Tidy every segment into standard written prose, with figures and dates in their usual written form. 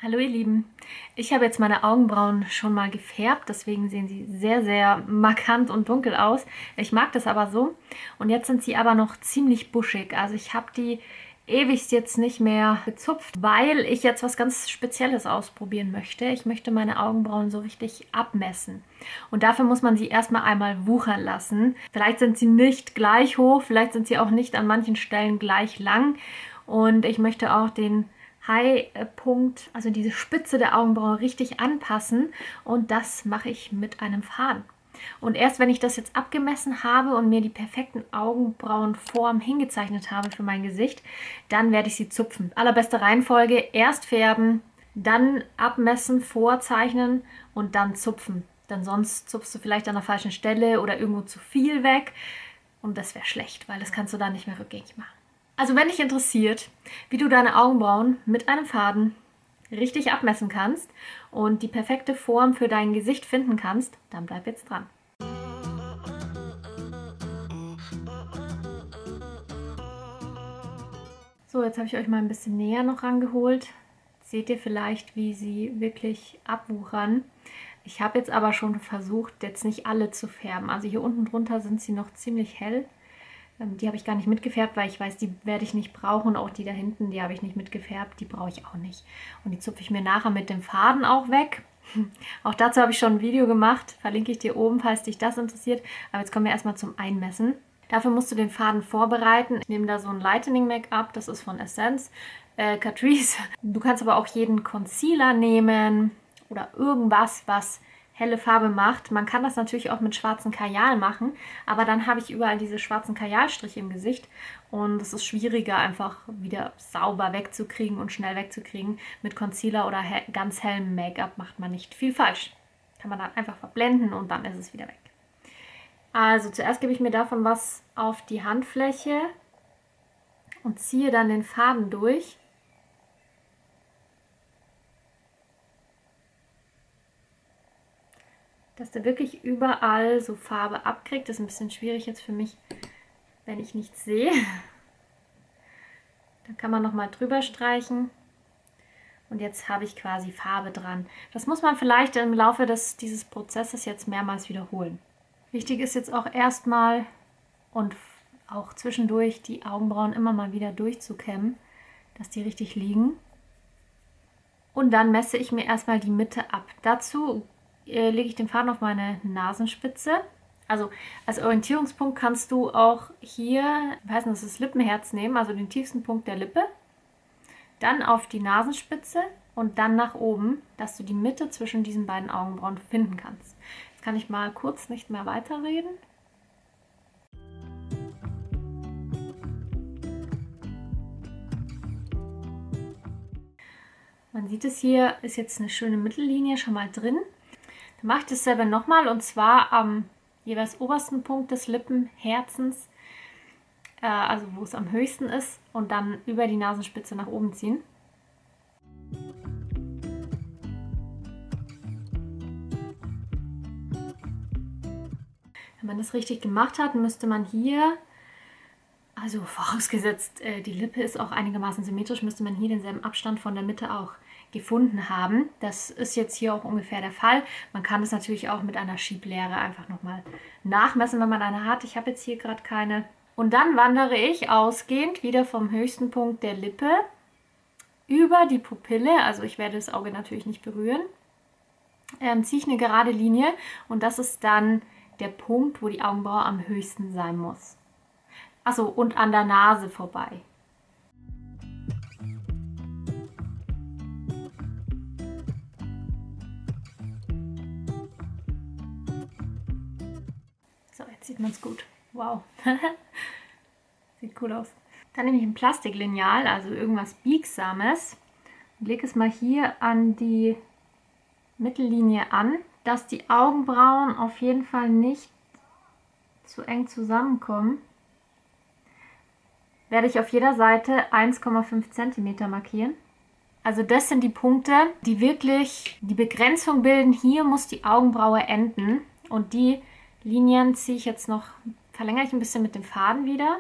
Hallo ihr Lieben, ich habe jetzt meine Augenbrauen schon mal gefärbt, deswegen sehen sie sehr, sehr markant und dunkel aus. Ich mag das aber so. Und jetzt sind sie aber noch ziemlich buschig. Also ich habe die ewigst jetzt nicht mehr gezupft, weil ich jetzt was ganz Spezielles ausprobieren möchte. Ich möchte meine Augenbrauen so richtig abmessen. Und dafür muss man sie erstmal einmal wuchern lassen. Vielleicht sind sie nicht gleich hoch, vielleicht sind sie auch nicht an manchen Stellen gleich lang. Und ich möchte auch den High-Punkt, also diese Spitze der Augenbraue richtig anpassen und das mache ich mit einem Faden. Und erst wenn ich das jetzt abgemessen habe und mir die perfekten Augenbrauenform hingezeichnet habe für mein Gesicht, dann werde ich sie zupfen. Allerbeste Reihenfolge, erst färben, dann abmessen, vorzeichnen und dann zupfen. Denn sonst zupfst du vielleicht an der falschen Stelle oder irgendwo zu viel weg und das wäre schlecht, weil das kannst du dann nicht mehr rückgängig machen. Also wenn dich interessiert, wie du deine Augenbrauen mit einem Faden richtig abmessen kannst und die perfekte Form für dein Gesicht finden kannst, dann bleib jetzt dran. So, jetzt habe ich euch mal ein bisschen näher noch rangeholt. Seht ihr vielleicht, wie sie wirklich abwuchern. Ich habe jetzt aber schon versucht, jetzt nicht alle zu färben. Also hier unten drunter sind sie noch ziemlich hell. Die habe ich gar nicht mitgefärbt, weil ich weiß, die werde ich nicht brauchen. Und auch die da hinten, die habe ich nicht mitgefärbt, die brauche ich auch nicht. Und die zupfe ich mir nachher mit dem Faden auch weg. Auch dazu habe ich schon ein Video gemacht, verlinke ich dir oben, falls dich das interessiert. Aber jetzt kommen wir erstmal zum Einmessen. Dafür musst du den Faden vorbereiten. Ich nehme da so ein Lightening Make-up, das ist von Essence, Catrice. Du kannst aber auch jeden Concealer nehmen oder irgendwas, was helle Farbe macht. Man kann das natürlich auch mit schwarzen Kajal machen, aber dann habe ich überall diese schwarzen Kajalstriche im Gesicht und es ist schwieriger, einfach wieder sauber wegzukriegen und schnell wegzukriegen. Mit Concealer oder ganz hellem Make-up macht man nicht viel falsch. Kann man dann einfach verblenden und dann ist es wieder weg. Also zuerst gebe ich mir davon was auf die Handfläche und ziehe dann den Faden durch. Dass der wirklich überall so Farbe abkriegt. Das ist ein bisschen schwierig jetzt für mich, wenn ich nichts sehe. Da kann man nochmal drüber streichen. Und jetzt habe ich quasi Farbe dran. Das muss man vielleicht im Laufe dieses Prozesses jetzt mehrmals wiederholen. Wichtig ist jetzt auch erstmal und auch zwischendurch die Augenbrauen immer mal wieder durchzukämmen, dass die richtig liegen. Und dann messe ich mir erstmal die Mitte ab. Dazu lege ich den Faden auf meine Nasenspitze. Also als Orientierungspunkt kannst du auch hier, wie heißt das, das Lippenherz nehmen, also den tiefsten Punkt der Lippe. Dann auf die Nasenspitze und dann nach oben, dass du die Mitte zwischen diesen beiden Augenbrauen finden kannst. Jetzt kann ich mal kurz nicht mehr weiterreden. Man sieht es hier, ist jetzt eine schöne Mittellinie schon mal drin. Dann mache ich dasselbe nochmal und zwar am jeweils obersten Punkt des Lippenherzens, also wo es am höchsten ist, und dann über die Nasenspitze nach oben ziehen. Wenn man das richtig gemacht hat, müsste man hier, also vorausgesetzt die Lippe ist auch einigermaßen symmetrisch, müsste man hier denselben Abstand von der Mitte auch gefunden haben. Das ist jetzt hier auch ungefähr der Fall. Man kann es natürlich auch mit einer Schieblehre einfach nochmal nachmessen, wenn man eine hat. Ich habe jetzt hier gerade keine. Und dann wandere ich ausgehend wieder vom höchsten Punkt der Lippe über die Pupille, also ich werde das Auge natürlich nicht berühren, ziehe ich eine gerade Linie und das ist dann der Punkt, wo die Augenbraue am höchsten sein muss. Achso, und an der Nase vorbei. So, jetzt sieht man es gut. Wow. Sieht cool aus. Dann nehme ich ein Plastiklineal, also irgendwas Biegsames, und lege es mal hier an die Mittellinie an, dass die Augenbrauen auf jeden Fall nicht zu eng zusammenkommen. Werde ich auf jeder Seite 1,5 cm markieren. Also das sind die Punkte, die wirklich die Begrenzung bilden. Hier muss die Augenbraue enden und die Linien ziehe ich jetzt noch, verlängere ich ein bisschen mit dem Faden wieder.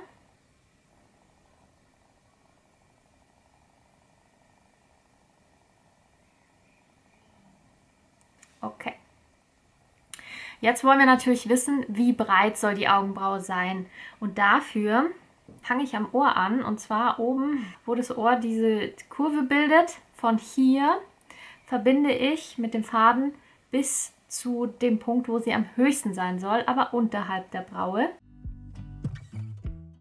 Okay. Jetzt wollen wir natürlich wissen, wie breit soll die Augenbraue sein. Und dafür fange ich am Ohr an. Und zwar oben, wo das Ohr diese Kurve bildet. Von hier verbinde ich mit dem Faden bis zu dem Punkt, wo sie am höchsten sein soll, aber unterhalb der Braue.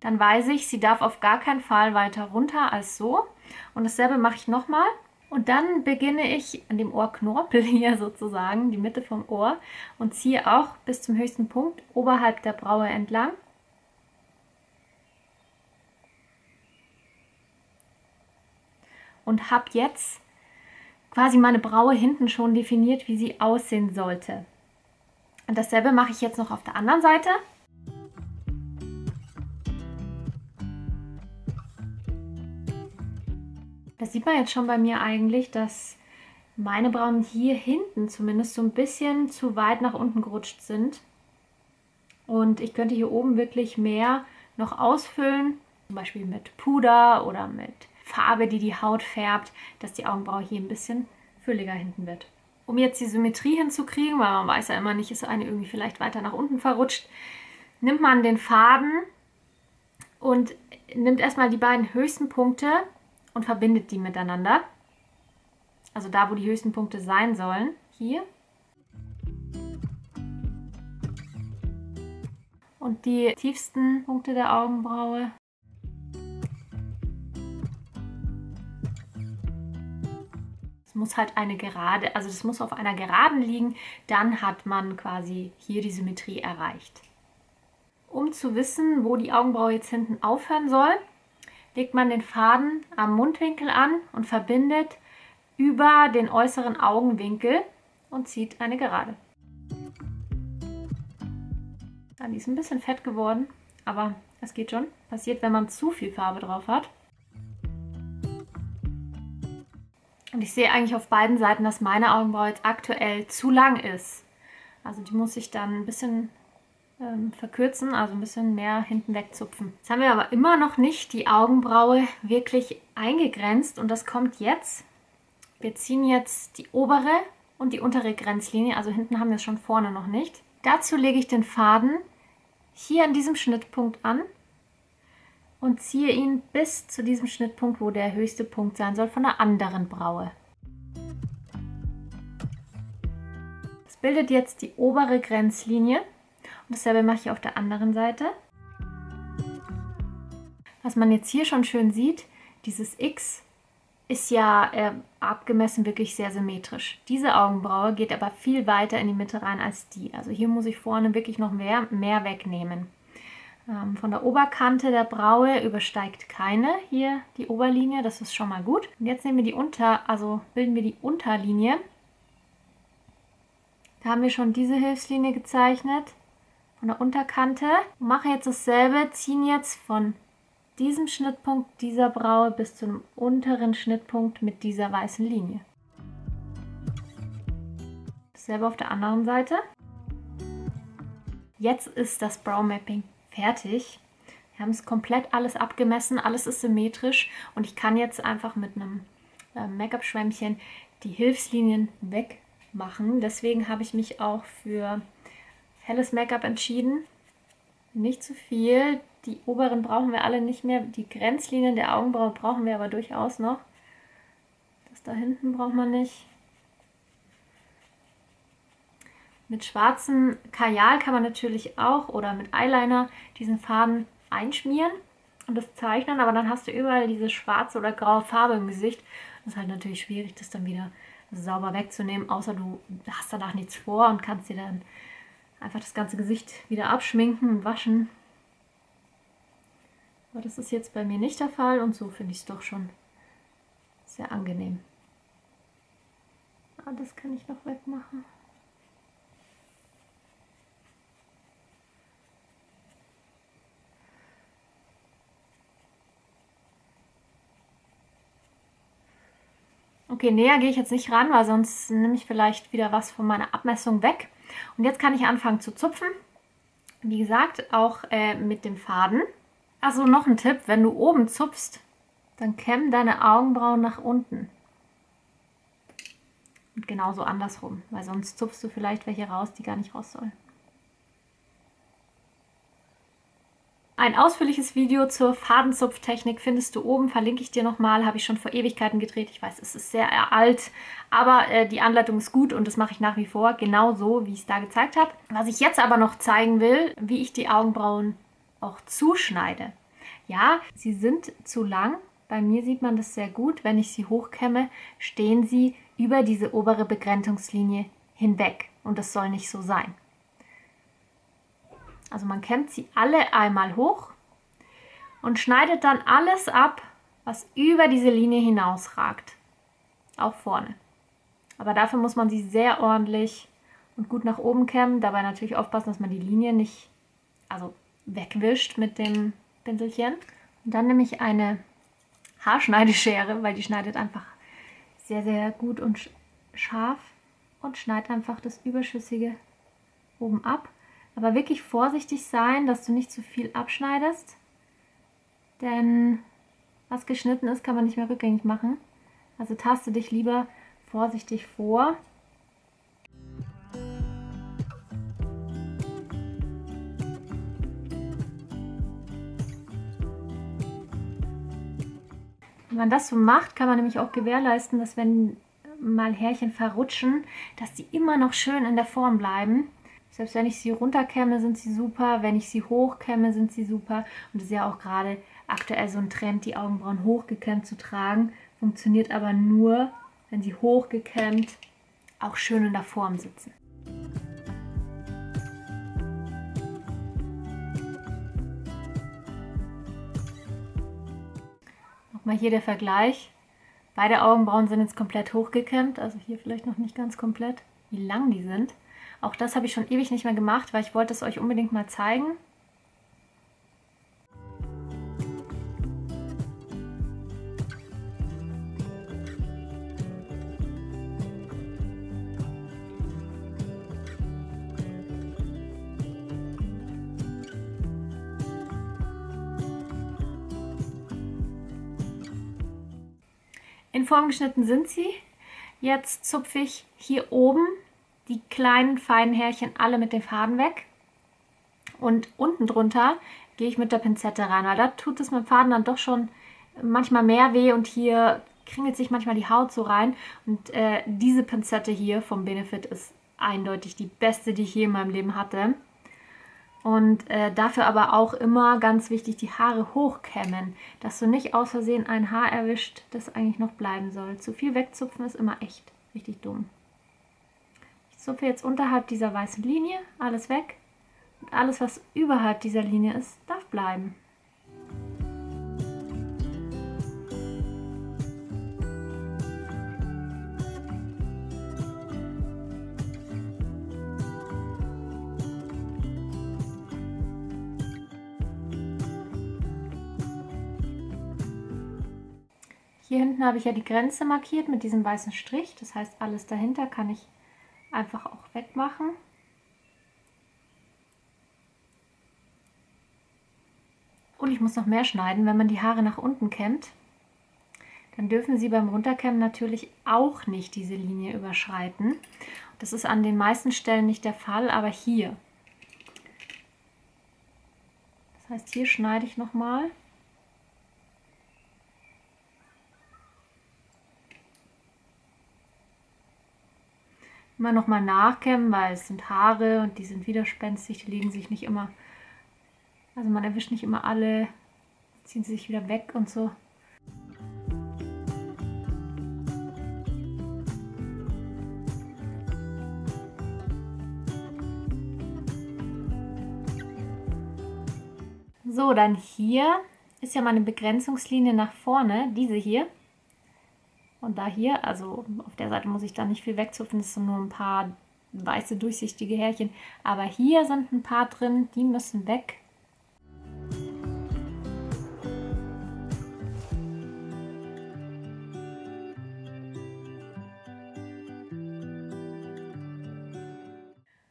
Dann weiß ich, sie darf auf gar keinen Fall weiter runter als so. Und dasselbe mache ich nochmal. Und dann beginne ich an dem Ohrknorpel hier sozusagen, die Mitte vom Ohr, und ziehe auch bis zum höchsten Punkt oberhalb der Braue entlang. Und habe jetzt quasi meine Braue hinten schon definiert, wie sie aussehen sollte. Und dasselbe mache ich jetzt noch auf der anderen Seite. Das sieht man jetzt schon bei mir eigentlich, dass meine Brauen hier hinten zumindest so ein bisschen zu weit nach unten gerutscht sind. Und ich könnte hier oben wirklich mehr noch ausfüllen, zum Beispiel mit Puder oder mit Farbe, die die Haut färbt, dass die Augenbraue hier ein bisschen fülliger hinten wird. Um jetzt die Symmetrie hinzukriegen, weil man weiß ja immer nicht, ist eine irgendwie vielleicht weiter nach unten verrutscht, nimmt man den Faden und nimmt erstmal die beiden höchsten Punkte und verbindet die miteinander. Also da, wo die höchsten Punkte sein sollen. Hier. Und die tiefsten Punkte der Augenbraue. Es muss halt eine Gerade, also das muss auf einer Geraden liegen. Dann hat man quasi hier die Symmetrie erreicht. Um zu wissen, wo die Augenbraue jetzt hinten aufhören soll, legt man den Faden am Mundwinkel an und verbindet über den äußeren Augenwinkel und zieht eine Gerade. Ja, die ist ein bisschen fett geworden, aber es geht schon. Passiert, wenn man zu viel Farbe drauf hat. Und ich sehe eigentlich auf beiden Seiten, dass meine Augenbraue jetzt aktuell zu lang ist. Also die muss ich dann ein bisschen verkürzen, also ein bisschen mehr hinten wegzupfen. Jetzt haben wir aber immer noch nicht die Augenbraue wirklich eingegrenzt und das kommt jetzt. Wir ziehen jetzt die obere und die untere Grenzlinie, also hinten haben wir es schon, vorne noch nicht. Dazu lege ich den Faden hier an diesem Schnittpunkt an und ziehe ihn bis zu diesem Schnittpunkt, wo der höchste Punkt sein soll, von der anderen Braue. Das bildet jetzt die obere Grenzlinie. Und dasselbe mache ich auf der anderen Seite. Was man jetzt hier schon schön sieht, dieses X ist ja abgemessen wirklich sehr symmetrisch. Diese Augenbraue geht aber viel weiter in die Mitte rein als die. Also hier muss ich vorne wirklich noch mehr wegnehmen. Von der Oberkante der Braue übersteigt keine hier die Oberlinie, das ist schon mal gut. Und jetzt nehmen wir bilden wir die Unterlinie. Da haben wir schon diese Hilfslinie gezeichnet. Von der Unterkante. Mache jetzt dasselbe, ziehen jetzt von diesem Schnittpunkt dieser Braue bis zum unteren Schnittpunkt mit dieser weißen Linie. Dasselbe auf der anderen Seite. Jetzt ist das Brow Mapping fertig. Wir haben es komplett alles abgemessen, alles ist symmetrisch und ich kann jetzt einfach mit einem Make-up-Schwämmchen die Hilfslinien wegmachen. Deswegen habe ich mich auch für helles Make-up entschieden. Nicht zu viel. Die oberen brauchen wir alle nicht mehr. Die Grenzlinien der Augenbraue brauchen wir aber durchaus noch. Das da hinten braucht man nicht. Mit schwarzem Kajal kann man natürlich auch oder mit Eyeliner diesen Faden einschmieren und das zeichnen, aber dann hast du überall diese schwarze oder graue Farbe im Gesicht. Das ist halt natürlich schwierig, das dann wieder sauber wegzunehmen, außer du hast danach nichts vor und kannst dir dann einfach das ganze Gesicht wieder abschminken und waschen. Aber das ist jetzt bei mir nicht der Fall und so finde ich es doch schon sehr angenehm. Ah, das kann ich noch wegmachen. Okay, näher gehe ich jetzt nicht ran, weil sonst nehme ich vielleicht wieder was von meiner Abmessung weg. Und jetzt kann ich anfangen zu zupfen. Wie gesagt, auch mit dem Faden. Also noch ein Tipp, wenn du oben zupfst, dann kämm deine Augenbrauen nach unten. Und genauso andersrum, weil sonst zupfst du vielleicht welche raus, die gar nicht raus sollen. Ein ausführliches Video zur Fadenzupftechnik findest du oben, verlinke ich dir nochmal, habe ich schon vor Ewigkeiten gedreht. Ich weiß, es ist sehr alt, aber die Anleitung ist gut und das mache ich nach wie vor, genau so, wie ich es da gezeigt habe. Was ich jetzt aber noch zeigen will, wie ich die Augenbrauen auch zuschneide. Ja, sie sind zu lang. Bei mir sieht man das sehr gut. Wenn ich sie hochkämme, stehen sie über diese obere Begrenzungslinie hinweg. Und das soll nicht so sein. Also man kämmt sie alle einmal hoch und schneidet dann alles ab, was über diese Linie hinausragt. Auch vorne. Aber dafür muss man sie sehr ordentlich und gut nach oben kämmen. Dabei natürlich aufpassen, dass man die Linie nicht wegwischt mit dem Pinselchen. Und dann nehme ich eine Haarschneideschere, weil die schneidet einfach sehr, sehr gut und scharf und schneide einfach das Überschüssige oben ab. Aber wirklich vorsichtig sein, dass du nicht zu viel abschneidest, denn was geschnitten ist, kann man nicht mehr rückgängig machen. Also taste dich lieber vorsichtig vor. Wenn man das so macht, kann man nämlich auch gewährleisten, dass wenn mal Härchen verrutschen, dass die immer noch schön in der Form bleiben. Selbst wenn ich sie runterkämme, sind sie super. Wenn ich sie hochkämme, sind sie super. Und es ist ja auch gerade aktuell so ein Trend, die Augenbrauen hochgekämmt zu tragen. Funktioniert aber nur, wenn sie hochgekämmt auch schön in der Form sitzen. Nochmal hier der Vergleich. Beide Augenbrauen sind jetzt komplett hochgekämmt. Also hier vielleicht noch nicht ganz komplett, wie lang die sind. Auch das habe ich schon ewig nicht mehr gemacht, weil ich wollte es euch unbedingt mal zeigen. In Form geschnitten sind sie. Jetzt zupfe ich hier oben die kleinen feinen Härchen alle mit dem Faden weg. Und unten drunter gehe ich mit der Pinzette rein, weil da tut es mit dem Faden dann doch schon manchmal mehr weh und hier kringelt sich manchmal die Haut so rein. Und diese Pinzette hier vom Benefit ist eindeutig die beste, die ich je in meinem Leben hatte. Und dafür aber auch immer ganz wichtig, die Haare hochkämmen, dass du nicht aus Versehen ein Haar erwischt, das eigentlich noch bleiben soll. Zu viel wegzupfen ist immer echt richtig dumm. Ich zupfe jetzt unterhalb dieser weißen Linie alles weg und alles, was überhalb dieser Linie ist, darf bleiben. Hier hinten habe ich ja die Grenze markiert mit diesem weißen Strich. Das heißt, alles dahinter kann ich einfach auch wegmachen. Und ich muss noch mehr schneiden. Wenn man die Haare nach unten kämmt, dann dürfen sie beim Runterkämmen natürlich auch nicht diese Linie überschreiten. Das ist an den meisten Stellen nicht der Fall, aber hier. Das heißt, hier schneide ich nochmal. Immer nochmal nachkämmen, weil es sind Haare und die sind widerspenstig, die legen sich nicht immer, also man erwischt nicht immer alle, ziehen sie sich wieder weg und so. So, dann hier ist ja meine Begrenzungslinie nach vorne, diese hier. Und da hier, also auf der Seite muss ich da nicht viel wegzupfen, das sind nur ein paar weiße, durchsichtige Härchen. Aber hier sind ein paar drin, die müssen weg.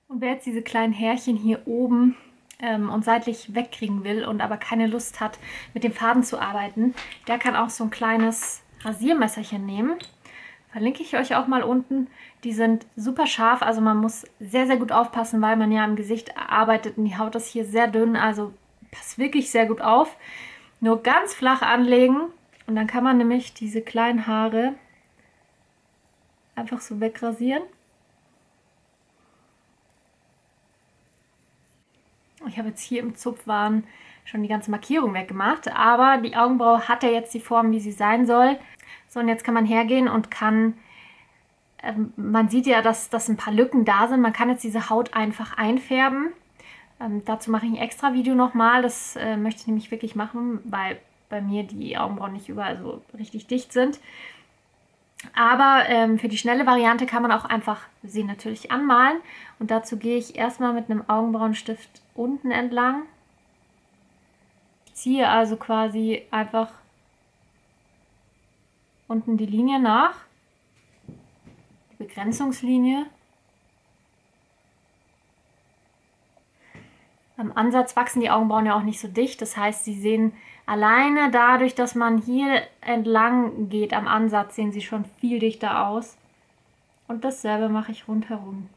Und wer jetzt diese kleinen Härchen hier oben und seitlich wegkriegen will und aber keine Lust hat, mit dem Faden zu arbeiten, der kann auch so ein kleines Rasiermesserchen nehmen. Verlinke ich euch auch mal unten. Die sind super scharf, also man muss sehr, sehr gut aufpassen, weil man ja im Gesicht arbeitet und die Haut ist hier sehr dünn, also passt wirklich sehr gut auf. Nur ganz flach anlegen und dann kann man nämlich diese kleinen Haare einfach so wegrasieren. Ich habe jetzt hier im Zupfwahn schon die ganze Markierung weggemacht, aber die Augenbraue hat ja jetzt die Form, wie sie sein soll. So, und jetzt kann man hergehen und kann, man sieht ja, dass ein paar Lücken da sind. Man kann jetzt diese Haut einfach einfärben. Dazu mache ich ein extra Video nochmal. Das möchte ich nämlich wirklich machen, weil bei mir die Augenbrauen nicht überall so richtig dicht sind. Aber für die schnelle Variante kann man auch einfach sie natürlich anmalen. Und dazu gehe ich erstmal mit einem Augenbrauenstift unten entlang. Ziehe also quasi einfach unten die Linie nach, die Begrenzungslinie. Am Ansatz wachsen die Augenbrauen ja auch nicht so dicht, das heißt, sie sehen alleine dadurch, dass man hier entlang geht am Ansatz, sehen sie schon viel dichter aus. Und dasselbe mache ich rundherum.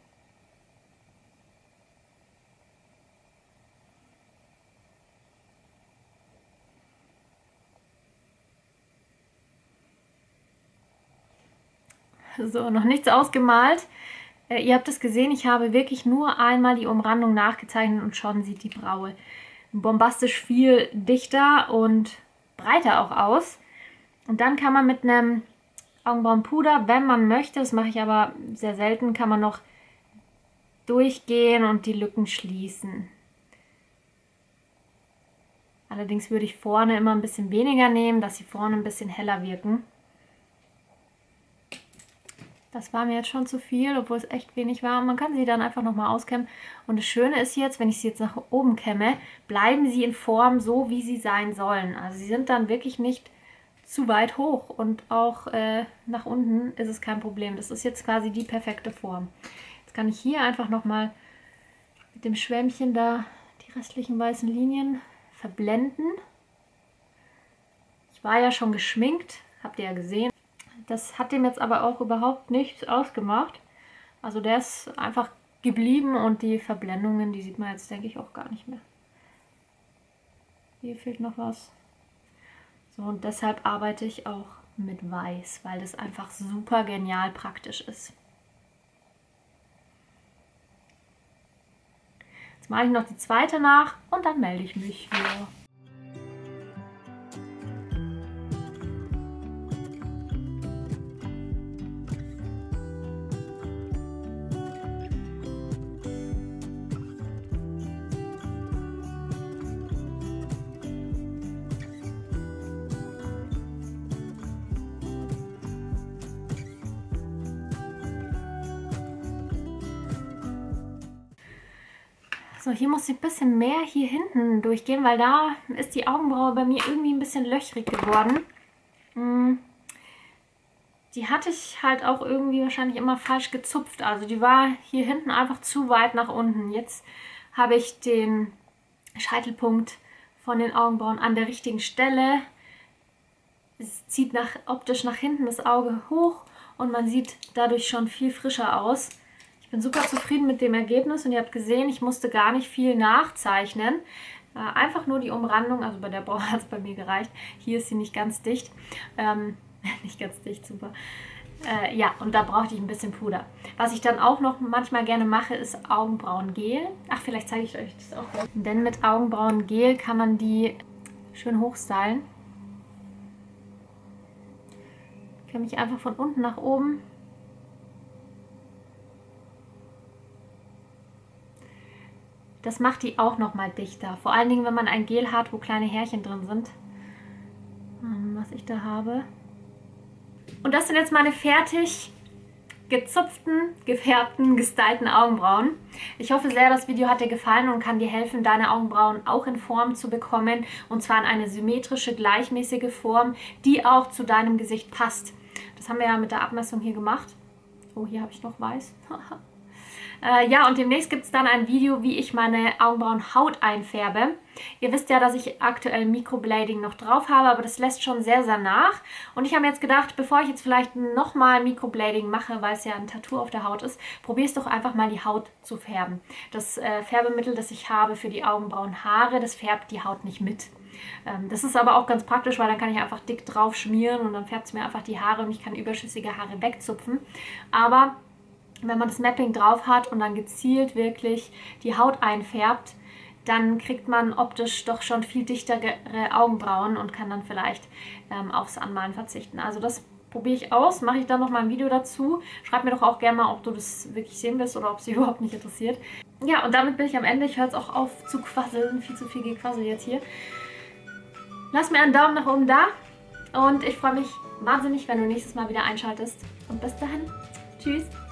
So, noch nichts ausgemalt. Ihr habt es gesehen, ich habe wirklich nur einmal die Umrandung nachgezeichnet und schon sieht die Braue bombastisch viel dichter und breiter auch aus. Und dann kann man mit einem Augenbrauenpuder, wenn man möchte, das mache ich aber sehr selten, kann man noch durchgehen und die Lücken schließen. Allerdings würde ich vorne immer ein bisschen weniger nehmen, dass sie vorne ein bisschen heller wirken. Das war mir jetzt schon zu viel, obwohl es echt wenig war. Und man kann sie dann einfach nochmal auskämmen. Und das Schöne ist jetzt, wenn ich sie jetzt nach oben kämme, bleiben sie in Form so, wie sie sein sollen. Also sie sind dann wirklich nicht zu weit hoch. Und auch nach unten ist es kein Problem. Das ist jetzt quasi die perfekte Form. Jetzt kann ich hier einfach nochmal mit dem Schwämmchen da die restlichen weißen Linien verblenden. Ich war ja schon geschminkt, habt ihr ja gesehen. Das hat dem jetzt aber auch überhaupt nichts ausgemacht. Also der ist einfach geblieben und die Verblendungen, die sieht man jetzt, denke ich, auch gar nicht mehr. Hier fehlt noch was. So, und deshalb arbeite ich auch mit Weiß, weil das einfach super genial praktisch ist. Jetzt mache ich noch die zweite nach und dann melde ich mich wieder. So, hier muss ich ein bisschen mehr hier hinten durchgehen, weil da ist die Augenbraue bei mir irgendwie ein bisschen löchrig geworden. Die hatte ich halt auch irgendwie wahrscheinlich immer falsch gezupft. Also die war hier hinten einfach zu weit nach unten. Jetzt habe ich den Scheitelpunkt von den Augenbrauen an der richtigen Stelle. Es zieht optisch nach hinten das Auge hoch und man sieht dadurch schon viel frischer aus. Ich bin super zufrieden mit dem Ergebnis und ihr habt gesehen, ich musste gar nicht viel nachzeichnen. Einfach nur die Umrandung, also bei der Braue hat es bei mir gereicht. Hier ist sie nicht ganz dicht. Nicht ganz dicht, super. Ja, und da brauchte ich ein bisschen Puder. Was ich dann auch noch manchmal gerne mache, ist Augenbrauengel. Ach, vielleicht zeige ich euch das auch gleich. Denn mit Augenbrauengel kann man die schön hochstylen. Ich kann mich einfach von unten nach oben das macht die auch noch mal dichter. Vor allen Dingen, wenn man ein Gel hat, wo kleine Härchen drin sind. Was ich da habe. Und das sind jetzt meine fertig gezupften, gefärbten, gestylten Augenbrauen. Ich hoffe sehr, das Video hat dir gefallen und kann dir helfen, deine Augenbrauen auch in Form zu bekommen. Und zwar in eine symmetrische, gleichmäßige Form, die auch zu deinem Gesicht passt. Das haben wir ja mit der Abmessung hier gemacht. Oh, hier habe ich noch weiß. Ja, und demnächst gibt es dann ein Video, wie ich meine Augenbrauenhaut einfärbe. Ihr wisst ja, dass ich aktuell Microblading noch drauf habe, aber das lässt schon sehr, sehr nach. Und ich habe mir jetzt gedacht, bevor ich jetzt vielleicht nochmal Microblading mache, weil es ja ein Tattoo auf der Haut ist, probiere es doch einfach mal die Haut zu färben. Das Färbemittel, das ich habe für die Augenbrauenhaare, das färbt die Haut nicht mit. Das ist aber auch ganz praktisch, weil dann kann ich einfach dick drauf schmieren und dann färbt es mir einfach die Haare und ich kann überschüssige Haare wegzupfen. Aber wenn man das Mapping drauf hat und dann gezielt wirklich die Haut einfärbt, dann kriegt man optisch doch schon viel dichtere Augenbrauen und kann dann vielleicht aufs Anmalen verzichten. Also das probiere ich aus, mache ich dann noch mal ein Video dazu. Schreib mir doch auch gerne mal, ob du das wirklich sehen willst oder ob es dich überhaupt nicht interessiert. Ja, und damit bin ich am Ende. Ich höre jetzt auch auf zu quasseln, viel zu viel Gequassel jetzt hier. Lass mir einen Daumen nach oben da und ich freue mich wahnsinnig, wenn du nächstes Mal wieder einschaltest. Und bis dahin, tschüss!